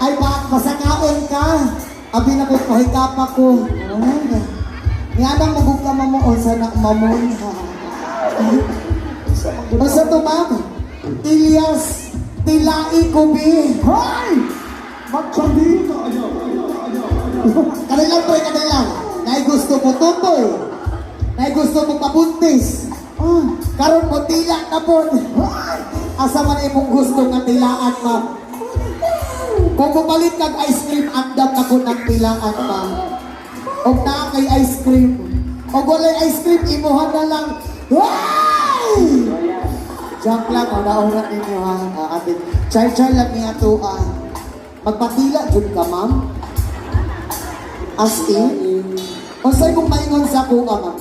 Ay ba, masakaon ka. Abi na ko, kahigapa ko. Niyadang magug ka mamuon sa nakmamon. Basta to, ma'am. Ilyas, tilai ko, bi. Hoy! Magsabi ka! Kanilang to'y kanilang. Nay gusto mo tutoy. Nay gusto mo pabuntis. Karon mo tila na po. Asa man imong gusto nga tilaan, ma'am. Kung mupalit kag ice cream, andam na po ng tilaan, ma'am. Og naa kay ice cream. Og walay ice cream, imuhan na lang. Ay! Joke lang, o naunat ninyo ha. Atin. Char-char lang niya to. Magpatila dun ka, ma'am. As in? O sa'yo kung maingon sa kuha, ma'am.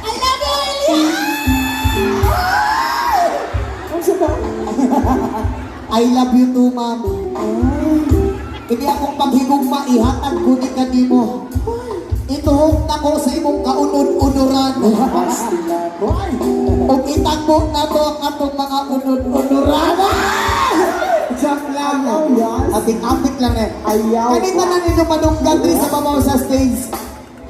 I love you, Elias! I love you too, ma'am. Hindi akong paghigugma, ihatag ko ni kanimo. Ituhog na ko sa imong kaunod-unuran. O itagbo na to ang atong mga unod-unuran. Joke lang. Ating-apit lang eh. Kanita na ninyo manunggan rin sa babaw sa stage.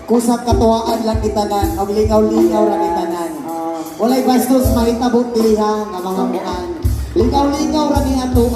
Kusap katuwaan lang itanan. O lingaw-lingaw lang itanan. Walay bastos, mahitabot dilihan ang mga muan. Lingaw-lingaw lang ni ato.